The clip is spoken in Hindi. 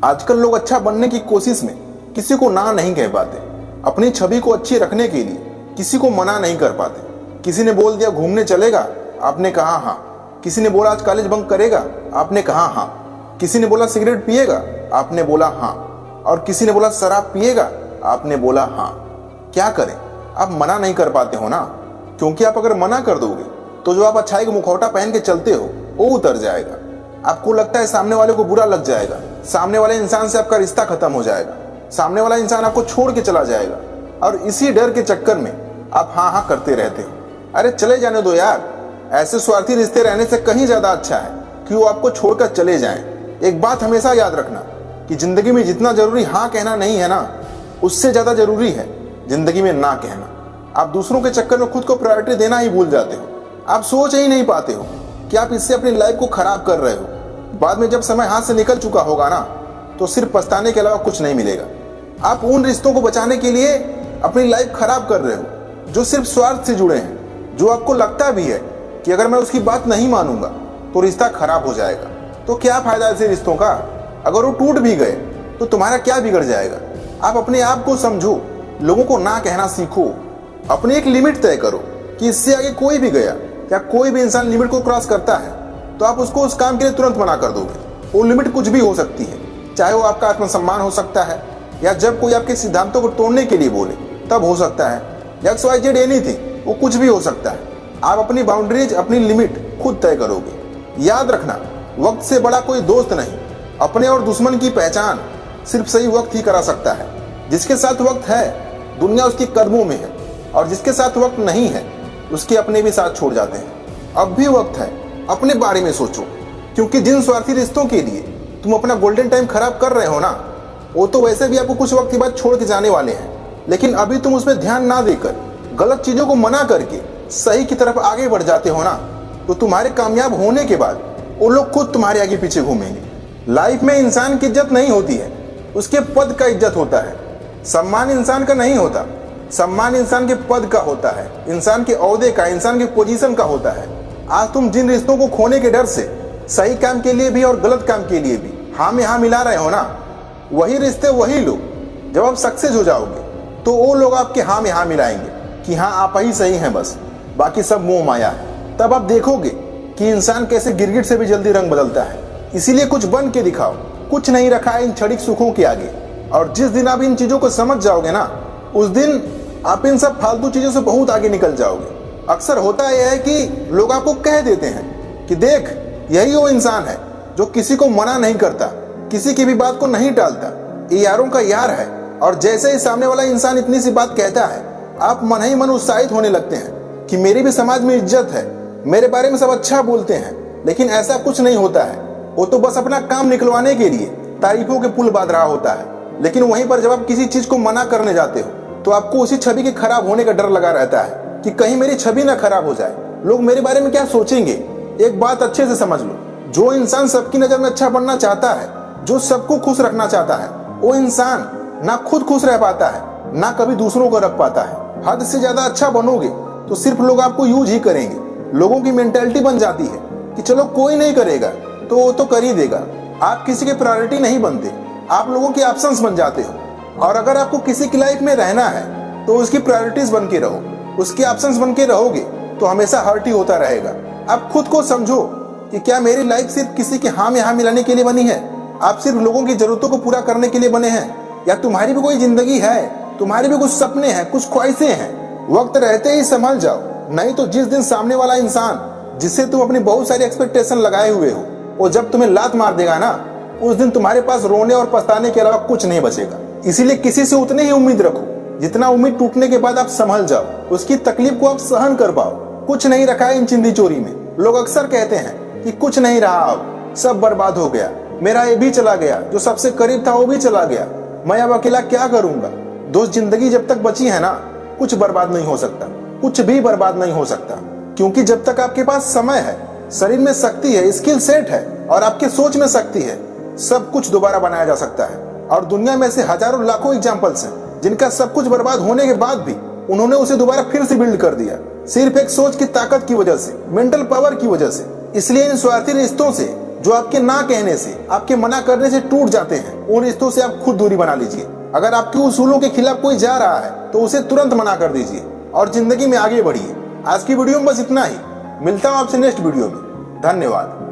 आजकल लोग अच्छा बनने की कोशिश में किसी को ना नहीं कह पाते। अपनी छवि को अच्छी रखने के लिए किसी को मना नहीं कर पाते। किसी ने बोल दिया घूमने चलेगा, आपने कहा हाँ। किसी ने बोला आज कॉलेज बंक करेगा, आपने कहा हाँ। किसी ने बोला सिगरेट पिएगा, आपने बोला हाँ। और किसी ने बोला शराब पिएगा, आपने बोला हाँ। क्या करें, आप मना नहीं कर पाते हो ना, क्योंकि आप अगर मना कर दोगे तो जो आप अच्छाई का मुखौटा पहन के चलते हो वो उतर जाएगा। आपको लगता है सामने वाले को बुरा लग जाएगा, सामने वाले इंसान से आपका रिश्ता खत्म हो जाएगा, सामने वाला इंसान आपको छोड़ के चला जाएगा, और इसी डर के चक्कर में आप हाँ हाँ करते रहते हो। अरे चले जाने दो यार, ऐसे स्वार्थी रिश्ते रहने से कहीं ज्यादा अच्छा है कि वो आपको छोड़कर चले जाएं। एक बात हमेशा याद रखना कि जिंदगी में जितना जरूरी हाँ कहना नहीं है ना, उससे ज्यादा जरूरी है जिंदगी में ना कहना। आप दूसरों के चक्कर में खुद को प्रायोरिटी देना ही भूल जाते हो। आप सोच ही नहीं पाते हो कि आप इससे अपनी लाइफ को खराब कर रहे हो। बाद में जब समय हाथ से निकल चुका होगा ना, तो सिर्फ पछताने के अलावा कुछ नहीं मिलेगा। आप उन रिश्तों को बचाने के लिए अपनी लाइफ खराब कर रहे हो जो सिर्फ स्वार्थ से जुड़े हैं, जो आपको लगता भी है कि अगर मैं उसकी बात नहीं मानूंगा तो रिश्ता खराब हो जाएगा। तो क्या फायदा ऐसे रिश्तों का? अगर वो टूट भी गए तो तुम्हारा क्या बिगड़ जाएगा? आप अपने आप को समझो, लोगों को ना कहना सीखो, अपनी एक लिमिट तय करो कि इससे आगे कोई भी गया या कोई भी इंसान लिमिट को क्रॉस करता है तो आप उसको उस काम के लिए तुरंत मना कर दोगे। वो लिमिट कुछ भी हो सकती है, चाहे वो आपका आत्मसम्मान हो सकता है, या जब कोई आपके सिद्धांतों को तोड़ने के लिए बोले तब हो सकता है, या XYZ एनीथिंग, वो कुछ भी हो सकता है। आप अपनी बाउंड्रीज, अपनी लिमिट खुद तय करोगे। याद रखना, वक्त से बड़ा कोई दोस्त नहीं। अपने और दुश्मन की पहचान सिर्फ सही वक्त ही करा सकता है। जिसके साथ वक्त है दुनिया उसके कदमों में है, और जिसके साथ वक्त नहीं है उसके अपने भी साथ छोड़ जाते हैं। अब भी वक्त है, अपने बारे में सोचो, क्योंकि जिन स्वार्थी रिश्तों के लिए तुम अपना गोल्डन टाइम खराब कर रहे हो ना, वो तो वैसे भी आपको कुछ वक्त के बाद छोड़ के जाने वाले हैं। लेकिन अभी तुम उसमें ध्यान ना देकर गलत चीजों को मना करके सही की तरफ आगे बढ़ जाते हो ना, तो तुम्हारे कामयाब होने के बाद वो लोग खुद तुम्हारे आगे पीछे घूमेंगे। लाइफ में इंसान की इज्जत नहीं होती है, उसके पद का इज्जत होता है। सम्मान इंसान का नहीं होता, सम्मान इंसान के पद का होता है, इंसान के ओहदे का, इंसान के पोजीशन का होता है। आज तुम जिन रिश्तों को खोने के डर से सही काम के लिए भी और गलत काम के लिए भी हाँ में हाँ मिला रहे हो ना, वही रिश्ते, वही लोग जब आप सक्सेस हो जाओगे तो वो लोग आपके हाँ में हाँ मिलाएंगे कि हाँ आप ही सही हैं, बस बाकी सब मोह माया है। तब आप देखोगे कि इंसान कैसे गिरगिट से भी जल्दी रंग बदलता है। इसीलिए कुछ बन के दिखाओ, कुछ नहीं रखा है इन क्षणिक सुखों के आगे। और जिस दिन आप इन चीजों को समझ जाओगे ना, उस दिन आप इन सब फालतू चीजों से बहुत आगे निकल जाओगे। अक्सर होता यह है कि लोग आपको कह देते हैं कि देख, यही वो इंसान है जो किसी को मना नहीं करता, किसी की भी बात को नहीं टालता, ये यारों का यार है। और जैसे ही सामने वाला इंसान इतनी सी बात कहता है, आप मन ही मन उत्साहित होने लगते हैं कि मेरी भी समाज में इज्जत है, मेरे बारे में सब अच्छा बोलते हैं। लेकिन ऐसा कुछ नहीं होता है, वो तो बस अपना काम निकलवाने के लिए तारीफों के पुल बांध रहा होता है। लेकिन वहीं पर जब आप किसी चीज को मना करने जाते हो तो आपको उसी छवि के खराब होने का डर लगा रहता है कि कहीं मेरी छवि ना खराब हो जाए, लोग मेरे बारे में क्या सोचेंगे। एक बात अच्छे से समझ लो, जो इंसान सबकी नजर में अच्छा बनना चाहता है, जो सबको खुश रखना चाहता है, वो इंसान ना खुद खुश रह पाता है, ना कभी दूसरों को रख पाता है। हद से ज्यादा अच्छा बनोगे तो सिर्फ लोग आपको यूज ही करेंगे। लोगों की मेंटेलिटी बन जाती है कि चलो कोई नहीं करेगा तो वो तो कर ही देगा। आप किसी के प्रायोरिटी नहीं बनते, आप लोगों के ऑप्शंस बन जाते हो। और अगर आपको किसी की लाइफ में रहना है तो उसकी प्रायोरिटीज बन के रहो, उसके ऑप्शंस बन के रहोगे तो हमेशा हर्ट ही होता रहेगा। आप खुद को समझो कि क्या मेरी लाइफ सिर्फ किसी के हाँ में हाँ मिलाने के लिए बनी है? आप सिर्फ लोगों की जरूरतों को पूरा करने के लिए बने हैं, या तुम्हारी भी कोई जिंदगी है, तुम्हारे भी कुछ सपने हैं, कुछ ख्वाहिशें हैं? वक्त रहते ही संभल जाओ, नहीं तो जिस दिन सामने वाला इंसान जिससे तुम अपनी बहुत सारी एक्सपेक्टेशन लगाए हुए हो, वो जब तुम्हें लात मार देगा ना, उस दिन तुम्हारे पास रोने और पछताने के अलावा कुछ नहीं बचेगा। इसीलिए किसी से उतनी ही उम्मीद रखो जितना उम्मीद टूटने के बाद आप संभल जाओ, उसकी तकलीफ को आप सहन कर पाओ। कुछ नहीं रखा है इन चिंदी चोरी में। लोग अक्सर कहते हैं कि कुछ नहीं रहा, अब सब बर्बाद हो गया, मेरा ये भी चला गया, जो सबसे करीब था वो भी चला गया, मैं अब अकेला क्या करूंगा। दोस्त, जिंदगी जब तक बची है ना, कुछ बर्बाद नहीं हो सकता, कुछ भी बर्बाद नहीं हो सकता। क्योंकि जब तक आपके पास समय है, शरीर में शक्ति है, स्किल सेट है और आपके सोच में शक्ति है, सब कुछ दोबारा बनाया जा सकता है। और दुनिया में से हजारों लाखों एग्जाम्पल्स हैं जिनका सब कुछ बर्बाद होने के बाद भी उन्होंने उसे दोबारा फिर से बिल्ड कर दिया, सिर्फ एक सोच की ताकत की वजह से, मेंटल पावर की वजह से। इसलिए इन स्वार्थी रिश्तों से जो आपके ना कहने से, आपके मना करने से टूट जाते हैं, उन रिश्तों से आप खुद दूरी बना लीजिए। अगर आपके उसूलों के खिलाफ कोई जा रहा है तो उसे तुरंत मना कर दीजिए और जिंदगी में आगे बढ़िए। आज की वीडियो में बस इतना ही। मिलता हूं आपसे नेक्स्ट वीडियो में। धन्यवाद।